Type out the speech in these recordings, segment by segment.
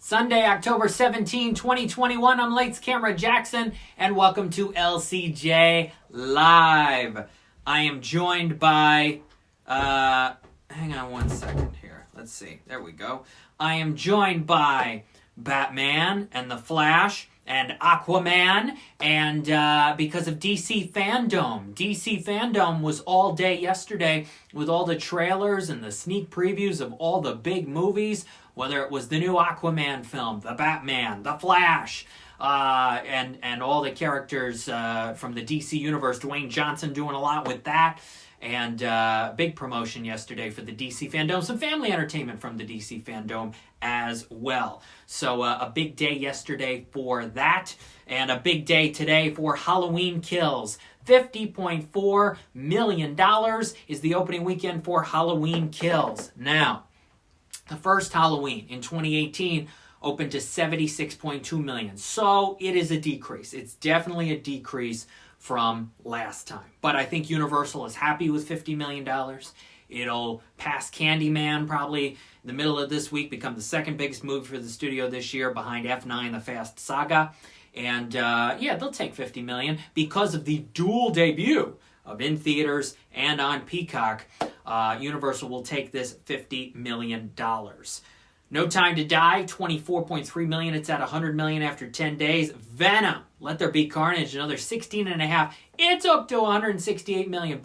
Sunday, October 17, 2021. I'm Lights Camera Jackson, and welcome to LCJ Live. I am joined by, hang on one second here. Let's see. There we go. I am joined by Batman and The Flash and Aquaman, and because of DC Fandom. DC Fandom was all day yesterday with all the trailers and the sneak previews of all the big movies, whether it was the new Aquaman film, the Batman, the Flash, and all the characters from the DC universe. Dwayne Johnson doing a lot with that. And big promotion yesterday for the DC Fandom. Some family entertainment from the DC Fandom as well. So a big day yesterday for that. And a big day today for Halloween Kills. $50.4 million is the opening weekend for Halloween Kills. Now, the first Halloween in 2018 opened to $76.2 million. So it is a decrease. It's definitely a decrease from last time. But I think Universal is happy with $50 million. It'll pass Candyman probably in the middle of this week, become the second biggest movie for the studio this year behind F9, The Fast Saga. And they'll take $50 million because of the Duel debut of in theaters and on Peacock. Universal will take this $50 million. No Time to Die, $24.3 million. It's at $100 million after 10 days. Venom, Let There Be Carnage, another $16.5. It's up to $168 million,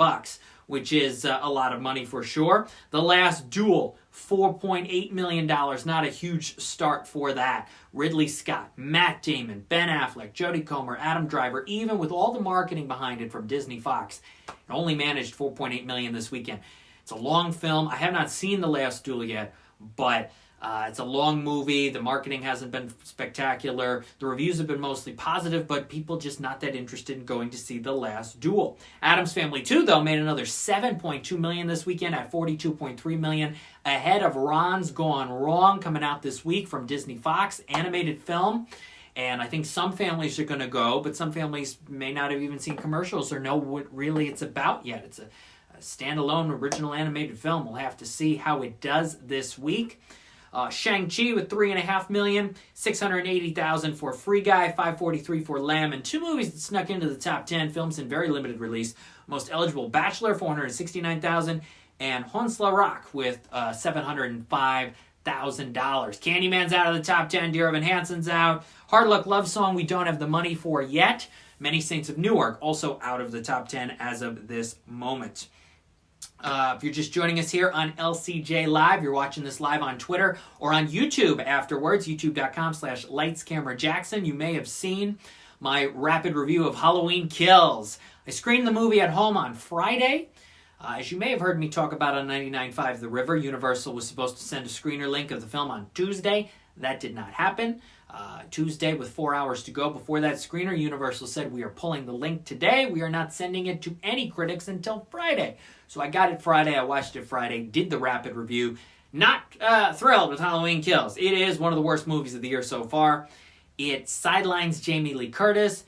which is a lot of money for sure. The Last Duel, $4.8 million. Not a huge start for that. Ridley Scott, Matt Damon, Ben Affleck, Jodie Comer, Adam Driver, even with all the marketing behind it from Disney Fox, it only managed $4.8 million this weekend. It's a long film. I have not seen The Last Duel yet, but it's a long movie. The marketing hasn't been spectacular. The reviews have been mostly positive, but people just not that interested in going to see The Last Duel. Addams Family 2, though, made another $7.2 million this weekend at $42.3 million, ahead of Ron's Gone Wrong, coming out this week from Disney Fox, animated film. And I think some families are going to go, but some families may not have even seen commercials or know what really it's about yet. It's a standalone original animated film. We'll have to see how it does this week. Shang-Chi with $3.5 million, $680,000 for Free Guy, $543 for Lamb, and two movies that snuck into the top 10 films in very limited release. Most Eligible Bachelor, $469,000, and Honsla Rock with $705,000. Candyman's out of the top 10. Dear Evan Hansen's out. Hard Luck Love Song, we don't have the money for yet. Many Saints of Newark also out of the top 10 as of this moment. If you're just joining us here on LCJ Live, you're watching this live on Twitter or on YouTube afterwards, youtube.com/lightscamerajackson. You may have seen my rapid review of Halloween Kills. I screened the movie at home on Friday. As you may have heard me talk about on 99.5 The River, Universal was supposed to send a screener link of the film on Tuesday. That did not happen. Tuesday, with 4 hours to go before that screener, Universal said, we are pulling the link today. We are not sending it to any critics until Friday. So I got it Friday. I watched it Friday, did the rapid review. Not thrilled with Halloween Kills. It is one of the worst movies of the year so far. It sidelines Jamie Lee Curtis.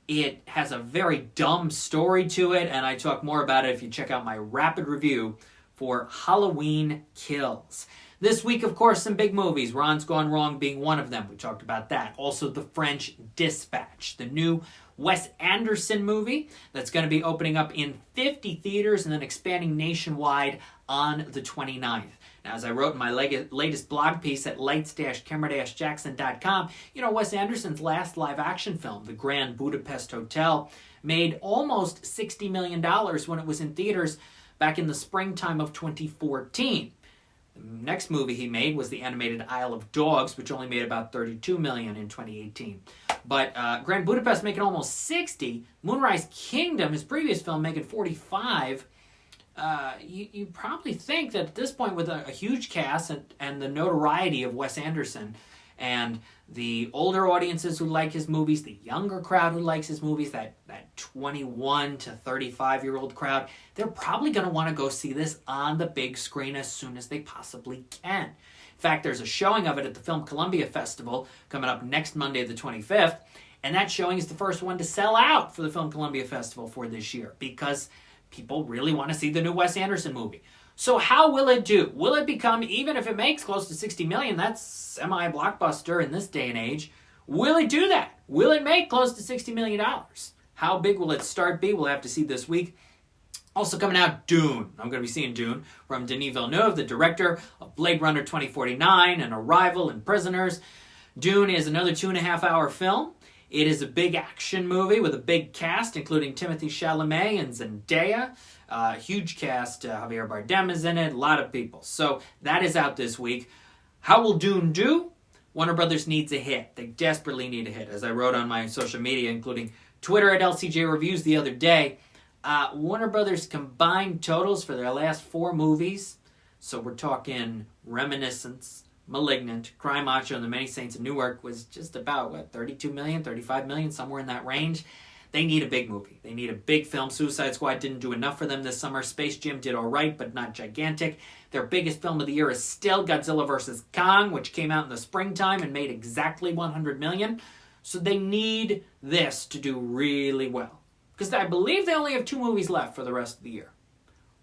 It has a very dumb story to it, and I talk more about it if you check out my rapid review for Halloween Kills. This week, of course, some big movies. Ron's Gone Wrong being one of them. We talked about that. Also, The French Dispatch, the new Wes Anderson movie that's going to be opening up in 50 theaters and then expanding nationwide on the 29th. Now, as I wrote in my latest blog piece at lights-camera-jackson.com, Wes Anderson's last live-action film, The Grand Budapest Hotel, made almost $60 million when it was in theaters back in the springtime of 2014. The next movie he made was the animated Isle of Dogs, which only made about $32 million in 2018. But Grand Budapest making almost $60. Moonrise Kingdom, his previous film, making $45. You probably think that at this point, with a huge cast and the notoriety of Wes Anderson and the older audiences who like his movies, the younger crowd who likes his movies, that 21 to 35-year-old crowd, they're probably going to want to go see this on the big screen as soon as they possibly can. In fact, there's a showing of it at the Film Columbia Festival coming up next Monday, the 25th, and that showing is the first one to sell out for the Film Columbia Festival for this year because people really want to see the new Wes Anderson movie. So how will it do? Will it become, even if it makes close to 60 million, that's semi-blockbuster in this day and age. Will it do that? Will it make close to $60 million? How big will its start be? We'll have to see this week. Also coming out, Dune. I'm going to be seeing Dune from Denis Villeneuve, the director of Blade Runner 2049 and Arrival and Prisoners. Dune is another 2.5-hour film. It is a big action movie with a big cast, including Timothée Chalamet and Zendaya. Huge cast. Javier Bardem is in it. A lot of people. So that is out this week. How will Dune do? Warner Brothers needs a hit. They desperately need a hit. As I wrote on my social media, including Twitter at LCJ Reviews the other day, Warner Brothers combined totals for their last 4 movies. So we're talking Reminiscence, Malignant, Cry Macho, and The Many Saints of Newark was just about, 32 million, 35 million, somewhere in that range. They need a big movie. They need a big film. Suicide Squad didn't do enough for them this summer. Space Jam did all right, but not gigantic. Their biggest film of the year is still Godzilla vs. Kong, which came out in the springtime and made exactly 100 million. So they need this to do really well. Because I believe they only have 2 movies left for the rest of the year.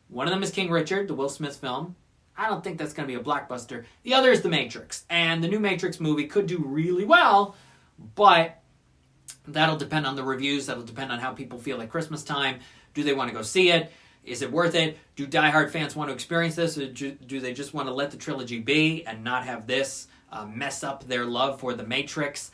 One of them is King Richard, the Will Smith film. I don't think that's going to be a blockbuster. The other is The Matrix. And the new Matrix movie could do really well, but that'll depend on the reviews. That'll depend on how people feel at Christmas time. Do they want to go see it? Is it worth it? Do diehard fans want to experience this? Or do they just want to let the trilogy be and not have this mess up their love for The Matrix?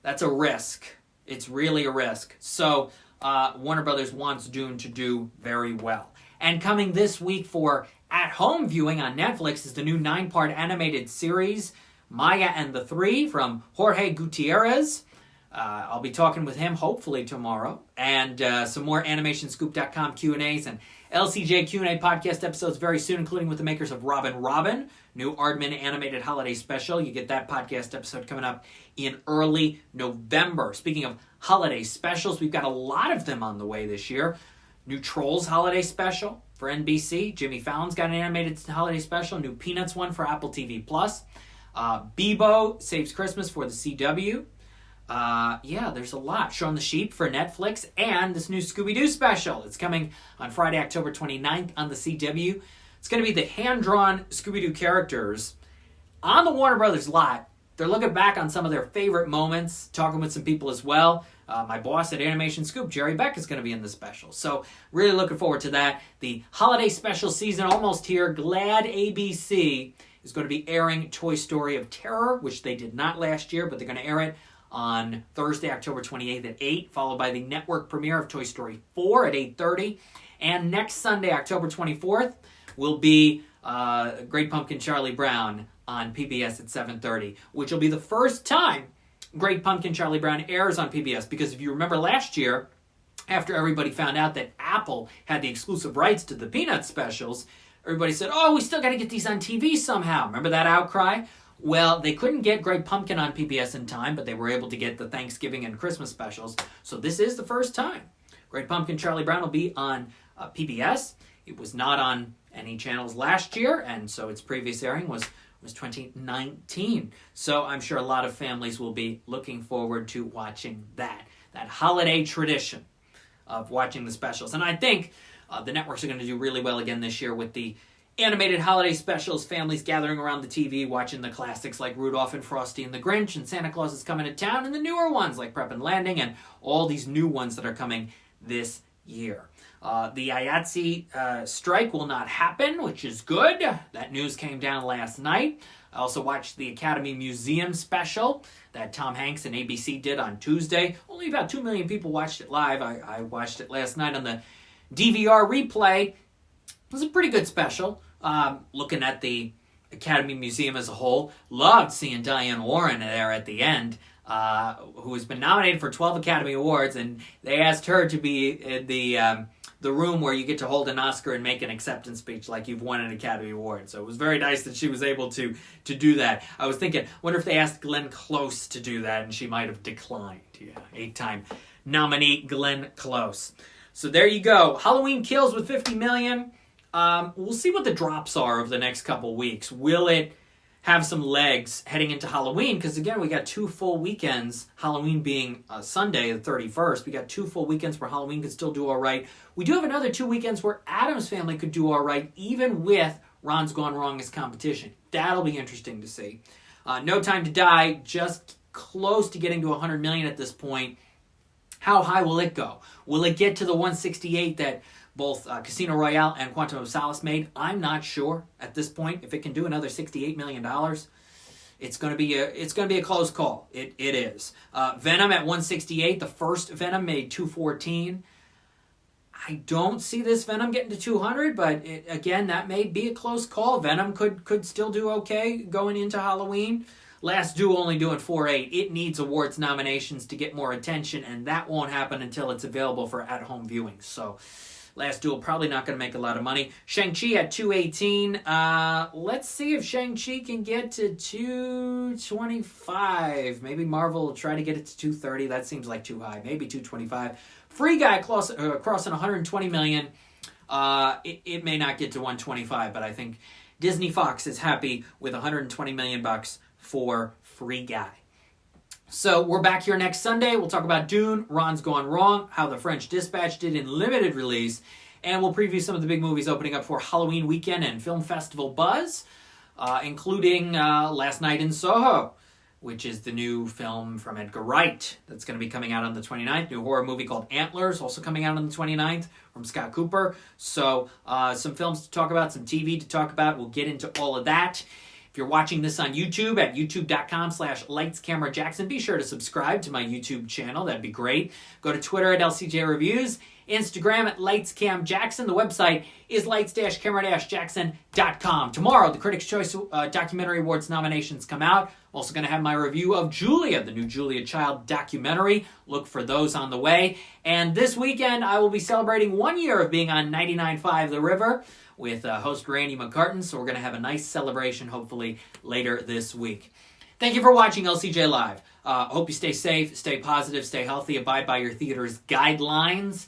That's a risk. It's really a risk. So Warner Brothers wants Dune to do very well. And coming this week for at-home viewing on Netflix is the new 9-part animated series, Maya and the Three, from Jorge Gutierrez. I'll be talking with him hopefully tomorrow. And some more AnimationScoop.com Q&As and LCJ Q&A podcast episodes very soon, including with the makers of Robin, new Aardman animated holiday special. You get that podcast episode coming up in early November. Speaking of holiday specials, we've got a lot of them on the way this year. New Trolls holiday special for NBC. Jimmy Fallon's got an animated holiday special. New Peanuts one for Apple TV+. Bebo Saves Christmas for the CW. There's a lot. Shaun the Sheep for Netflix, and this new Scooby-Doo special. It's coming on Friday, October 29th on the CW. It's going to be the hand-drawn Scooby-Doo characters on the Warner Brothers lot. They're looking back on some of their favorite moments, talking with some people as well. My boss at Animation Scoop, Jerry Beck, is going to be in the special. So really looking forward to that. The holiday special season almost here. Glad ABC is going to be airing Toy Story of Terror, which they did not last year, but they're going to air it on Thursday, October 28th at 8, followed by the network premiere of Toy Story 4 at 8:30. And next Sunday, October 24th, will be Great Pumpkin Charlie Brown on PBS at 7:30, which will be the first time Great Pumpkin Charlie Brown airs on PBS. Because if you remember last year, after everybody found out that Apple had the exclusive rights to the Peanuts specials, everybody said, oh, we still got to get these on TV somehow. Remember that outcry? Well, they couldn't get Great Pumpkin on PBS in time, but they were able to get the Thanksgiving and Christmas specials. So this is the first time Great Pumpkin Charlie Brown will be on PBS. It was not on any channels last year, and so its previous airing was 2019. So I'm sure a lot of families will be looking forward to watching that holiday tradition of watching the specials. And I think the networks are going to do really well again this year with the animated holiday specials, families gathering around the TV, watching the classics like Rudolph and Frosty and the Grinch and Santa Claus is Coming to Town, and the newer ones like Prep and Landing and all these new ones that are coming this year. The IATSE strike will not happen, which is good. That news came down last night. I also watched the Academy Museum special that Tom Hanks and ABC did on Tuesday. Only about 2 million people watched it live. I watched it last night on the DVR replay. It was a pretty good special. Looking at the Academy Museum as a whole, loved seeing Diane Warren there at the end, who has been nominated for 12 Academy Awards, and they asked her to be in the room where you get to hold an Oscar and make an acceptance speech like you've won an Academy Award. So it was very nice that she was able to do that. I was thinking, wonder if they asked Glenn Close to do that, and she might have declined. Yeah, 8-time nominee Glenn Close. So there you go. Halloween Kills with 50 million. We'll see what the drops are over the next couple weeks. Will it have some legs heading into Halloween, because again, we got 2 full weekends, Halloween being Sunday the 31st. We got 2 full weekends where Halloween could still do all right. We do have another 2 weekends where Addams Family could do all right, even with Ron's Gone Wrong as competition. That'll be interesting to see. No Time to Die, just close to getting to 100 million at this point. How high will it go? Will it get to the 168 that both Casino Royale and Quantum of Solace made? I'm not sure at this point. If it can do another $68 million, it's going to be a close call. It is. Venom at 168. The first Venom made 214. I don't see this Venom getting to 200, but again, that may be a close call. Venom could still do okay going into Halloween. Last Duel only doing 4.8. It needs awards nominations to get more attention, and that won't happen until it's available for at-home viewing. So Last Duel probably not going to make a lot of money. Shang-Chi at 218. Let's see if Shang-Chi can get to 225. Maybe Marvel will try to get it to 230. That seems like too high. Maybe 225. Free Guy crossing 120 million. It may not get to 125, but I think Disney Fox is happy with 120 million bucks for Free Guy. So we're back here next Sunday. We'll talk about Dune, Ron's Gone Wrong, how The French Dispatch did in limited release, and we'll preview some of the big movies opening up for Halloween weekend and film festival buzz, including Last Night in Soho, which is the new film from Edgar Wright that's going to be coming out on the 29th. New horror movie called Antlers, also coming out on the 29th from Scott Cooper. So some films to talk about, some TV to talk about. We'll get into all of that. If you're watching this on YouTube at youtube.com/lightscamerajackson, be sure to subscribe to my YouTube channel. That'd be great. Go to Twitter at LCJ Reviews, Instagram at LightsCamJackson. The website is lights-camera-jackson.com. Tomorrow, the Critics' Choice Documentary Awards nominations come out. I'm also going to have my review of Julia, the new Julia Child documentary. Look for those on the way. And this weekend, I will be celebrating 1 year of being on 99.5 The River with host Randy McCartan. So we're going to have a nice celebration, hopefully, later this week. Thank you for watching LCJ Live. Hope you stay safe, stay positive, stay healthy, abide by your theater's guidelines,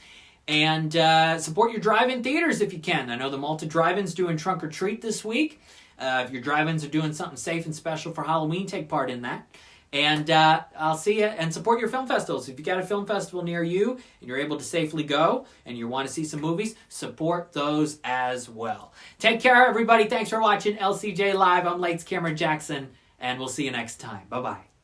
and support your drive-in theaters if you can. I know the Malta Drive-In's doing Trunk or Treat this week. If your drive-ins are doing something safe and special for Halloween, take part in that. And I'll see you, and support your film festivals. If you got a film festival near you and you're able to safely go and you want to see some movies, support those as well. Take care, everybody. Thanks for watching LCJ Live. I'm Lights Camera Jackson, and we'll see you next time. Bye-bye.